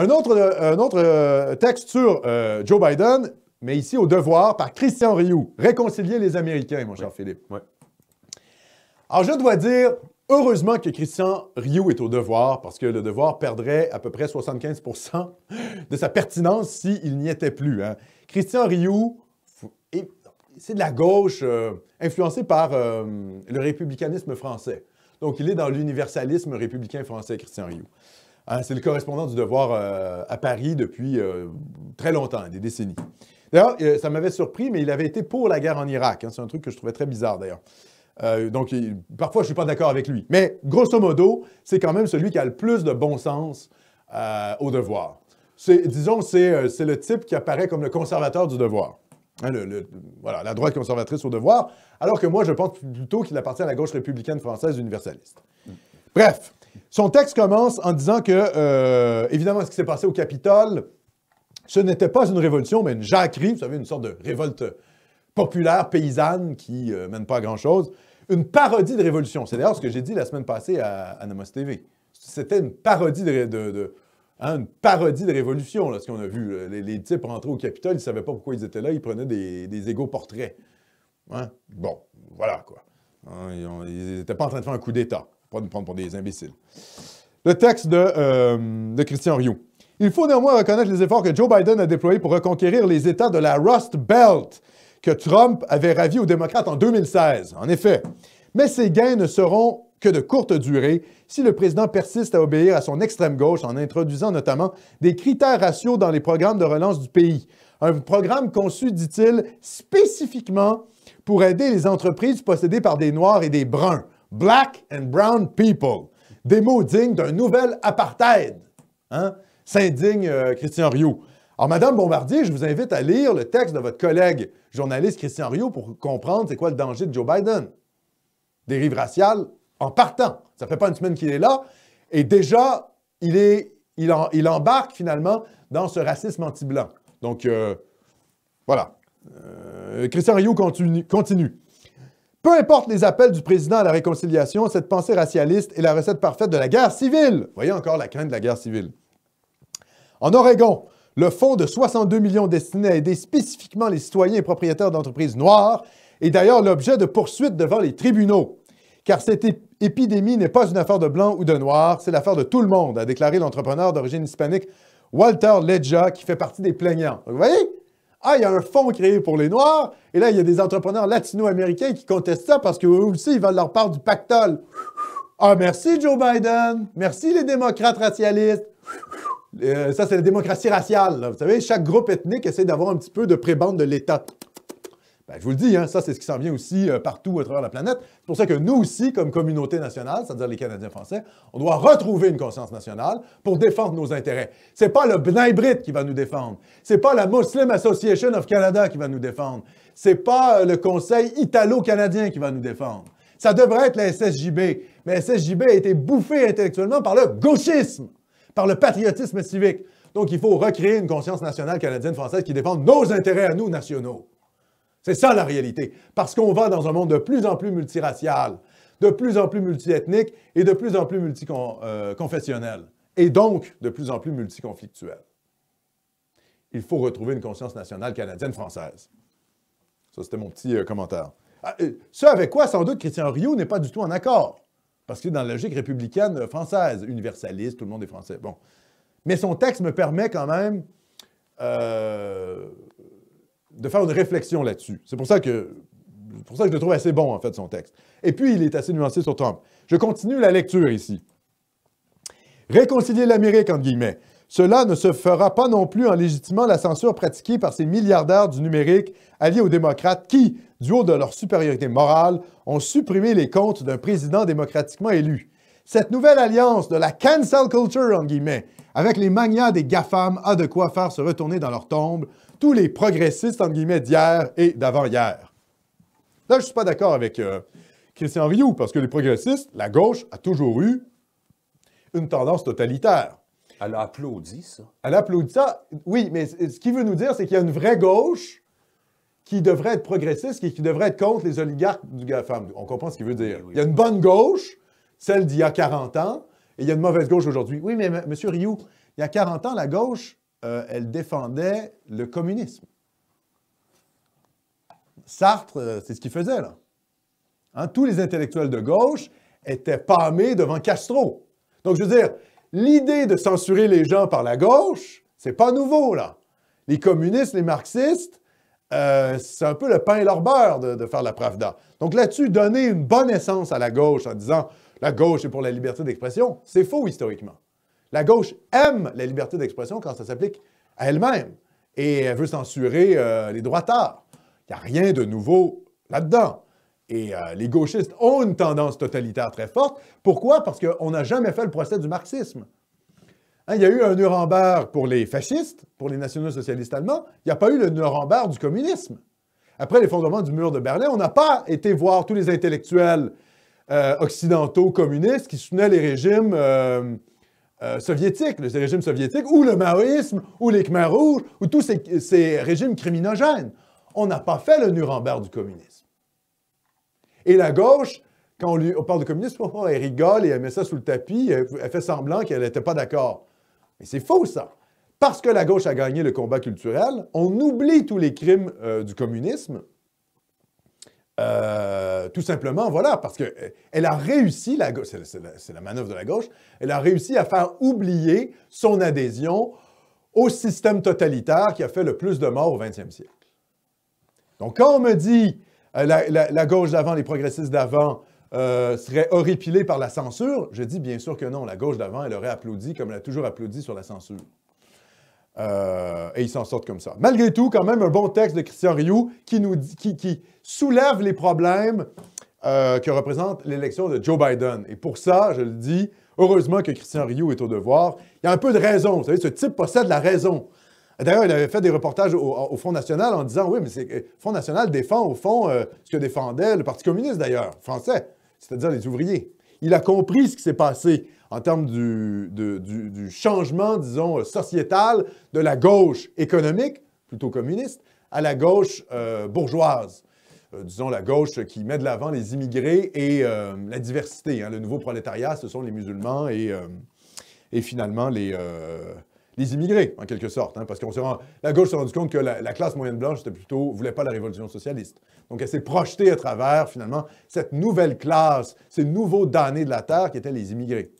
Un autre texte sur Joe Biden, mais ici au Devoir, par Christian Rioux. Réconcilier les Américains, mon cher Philippe. Ouais. Alors, je dois dire, heureusement que Christian Rioux est au Devoir, parce que le Devoir perdrait à peu près 75 % de sa pertinence s'il n'y était plus. Hein. Christian Rioux, c'est de la gauche influencée par le républicanisme français. Donc, il est dans l'universalisme républicain français, Christian Rioux. Hein, c'est le correspondant du Devoir à Paris depuis très longtemps, des décennies. D'ailleurs, ça m'avait surpris, mais il avait été pour la guerre en Irak. Hein, c'est un truc que je trouvais très bizarre, d'ailleurs. Donc, parfois, je ne suis pas d'accord avec lui. Mais, grosso modo, c'est quand même celui qui a le plus de bon sens au Devoir. Disons, c'est le type qui apparaît comme le conservateur du Devoir. Hein, voilà, la droite conservatrice au Devoir, alors que moi, je pense plutôt qu'il appartient à la gauche républicaine française universaliste. Bref, son texte commence en disant que, évidemment, ce qui s'est passé au Capitole, ce n'était pas une révolution, mais une jacquerie, vous savez, une sorte de révolte populaire, paysanne, qui mène pas à grand-chose. Une parodie de révolution. C'est d'ailleurs ce que j'ai dit la semaine passée à Namos TV. C'était une parodie une parodie de révolution, là, ce qu'on a vu. Les types rentraient au Capitole, ils ne savaient pas pourquoi ils étaient là, ils prenaient des égaux portraits. Hein? Bon, voilà, quoi. Hein, ils n'étaient pas en train de faire un coup d'État. Pas de nous prendre pour des imbéciles. Le texte de Christian Rioux. Il faut néanmoins reconnaître les efforts que Joe Biden a déployés pour reconquérir les États de la Rust Belt que Trump avait ravis aux démocrates en 2016. En effet. Mais ces gains ne seront que de courte durée si le président persiste à obéir à son extrême gauche en introduisant notamment des critères raciaux dans les programmes de relance du pays. Un programme conçu, dit-il, spécifiquement pour aider les entreprises possédées par des Noirs et des Bruns. Black and Brown People. Des mots dignes d'un nouvel apartheid. Hein? S'indigne Christian Rioux. Alors, Madame Bombardier, je vous invite à lire le texte de votre collègue journaliste Christian Rioux pour comprendre c'est quoi le danger de Joe Biden. Dérive raciale en partant. Ça fait pas une semaine qu'il est là. Et déjà, il embarque finalement dans ce racisme anti-blanc. Donc, voilà. Christian Rioux continue. Peu importe les appels du président à la réconciliation, cette pensée racialiste est la recette parfaite de la guerre civile. Voyez encore la crainte de la guerre civile. En Oregon, le fonds de 62 millions destiné à aider spécifiquement les citoyens et propriétaires d'entreprises noires est d'ailleurs l'objet de poursuites devant les tribunaux. Car cette épidémie n'est pas une affaire de blancs ou de noirs, c'est l'affaire de tout le monde, a déclaré l'entrepreneur d'origine hispanique Walter Ledja, qui fait partie des plaignants. Vous voyez? Ah, il y a un fonds créé pour les Noirs, et là, il y a des entrepreneurs latino-américains qui contestent ça parce qu'eux aussi, ils veulent leur part du pactole. Ah, merci Joe Biden, merci les démocrates racialistes. Ça, c'est la démocratie raciale. Là. Vous savez, chaque groupe ethnique essaie d'avoir un petit peu de prébande de l'État. Ben, je vous le dis, hein, ça, c'est ce qui s'en vient aussi partout à travers la planète. C'est pour ça que nous aussi, comme communauté nationale, c'est-à-dire les Canadiens français, on doit retrouver une conscience nationale pour défendre nos intérêts. C'est pas le B'nai B'rith qui va nous défendre. C'est pas la Muslim Association of Canada qui va nous défendre. C'est pas le Conseil italo-canadien qui va nous défendre. Ça devrait être la SSJB. Mais la SSJB a été bouffée intellectuellement par le gauchisme, par le patriotisme civique. Donc, il faut recréer une conscience nationale canadienne-française qui défende nos intérêts à nous nationaux. C'est ça la réalité. Parce qu'on va dans un monde de plus en plus multiracial, de plus en plus multiethnique et de plus en plus multiconfessionnel. Et donc, de plus en plus multiconflictuel. Il faut retrouver une conscience nationale canadienne-française. Ça, c'était mon petit commentaire. Ce avec quoi, sans doute, Christian Rioux n'est pas du tout en accord. Parce qu'il est dans la logique républicaine française, universaliste, tout le monde est français. Bon. Mais son texte me permet quand même de faire une réflexion là-dessus. C'est pour ça que je le trouve assez bon, en fait, son texte. Et puis, il est assez nuancé sur Trump. Je continue la lecture ici. Réconcilier l'Amérique, entre guillemets. Cela ne se fera pas non plus en légitimant la censure pratiquée par ces milliardaires du numérique alliés aux démocrates qui, du haut de leur supériorité morale, ont supprimé les comptes d'un président démocratiquement élu. Cette nouvelle alliance de la cancel culture, entre guillemets, avec les magnats des GAFAM a de quoi faire se retourner dans leur tombe tous les progressistes, entre guillemets, d'hier et d'avant-hier. Là, je ne suis pas d'accord avec Christian Rioux, parce que les progressistes, la gauche, a toujours eu une tendance totalitaire. Elle a applaudi ça. Elle applaudit ça, oui, mais ce qu'il veut nous dire, c'est qu'il y a une vraie gauche qui devrait être progressiste et qui devrait être contre les oligarques du GAFAM. On comprend ce qu'il veut dire. Oui. Il y a une bonne gauche, celle d'il y a 40 ans, et il y a une mauvaise gauche aujourd'hui. Oui, mais M. Rioux, il y a 40 ans, la gauche, elle défendait le communisme. Sartre, c'est ce qu'il faisait, là. Hein, tous les intellectuels de gauche étaient pâmés devant Castro. Donc, je veux dire, l'idée de censurer les gens par la gauche, c'est pas nouveau, là. Les communistes, les marxistes, c'est un peu le pain et leur beurre de faire la Pravda. Donc là-dessus, donner une bonne essence à la gauche en disant « la gauche est pour la liberté d'expression », c'est faux historiquement. La gauche aime la liberté d'expression quand ça s'applique à elle-même et elle veut censurer les droitards. Il n'y a rien de nouveau là-dedans. Et les gauchistes ont une tendance totalitaire très forte. Pourquoi? Parce qu'on n'a jamais fait le procès du marxisme. Hein, il y a eu un Nuremberg pour les fascistes, pour les nationaux-socialistes allemands. Il n'y a pas eu le Nuremberg du communisme. Après l'effondrement du mur de Berlin, on n'a pas été voir tous les intellectuels occidentaux communistes qui soutenaient les régimes soviétiques, les régimes soviétiques, ou le maoïsme, ou les Khmers rouges, ou tous ces régimes criminogènes. On n'a pas fait le Nuremberg du communisme. Et la gauche, quand on parle de communisme, elle rigole et elle met ça sous le tapis, elle fait semblant qu'elle n'était pas d'accord. Mais c'est faux, ça. Parce que la gauche a gagné le combat culturel, on oublie tous les crimes du communisme. Tout simplement, voilà, parce qu'elle a réussi, la gauche, c'est la manœuvre de la gauche, elle a réussi à faire oublier son adhésion au système totalitaire qui a fait le plus de morts au 20e siècle. Donc, quand on me dit la gauche d'avant, les progressistes d'avant seraient horripilés par la censure, je dis bien sûr que non. La gauche d'avant, elle aurait applaudi comme elle a toujours applaudi sur la censure. Et ils s'en sortent comme ça. Malgré tout, quand même, un bon texte de Christian Rioux qui soulève les problèmes que représente l'élection de Joe Biden. Et pour ça, je le dis, heureusement que Christian Rioux est au devoir. Il y a un peu de raison. Vous savez, ce type possède la raison. D'ailleurs, il avait fait des reportages au Front national en disant, oui, mais le Front national défend, au fond, ce que défendait le Parti communiste, d'ailleurs, français, c'est-à-dire les ouvriers. Il a compris ce qui s'est passé en termes du changement, disons, sociétal de la gauche économique, plutôt communiste, à la gauche bourgeoise. Disons, la gauche qui met de l'avant les immigrés et la diversité. Hein. Le nouveau prolétariat, ce sont les musulmans et finalement les immigrés, en quelque sorte. Hein, parce que la gauche s'est rendue compte que la classe moyenne blanche ne voulait pas la révolution socialiste. Donc, elle s'est projetée à travers, finalement, cette nouvelle classe, ces nouveaux damnés de la terre qui étaient les immigrés.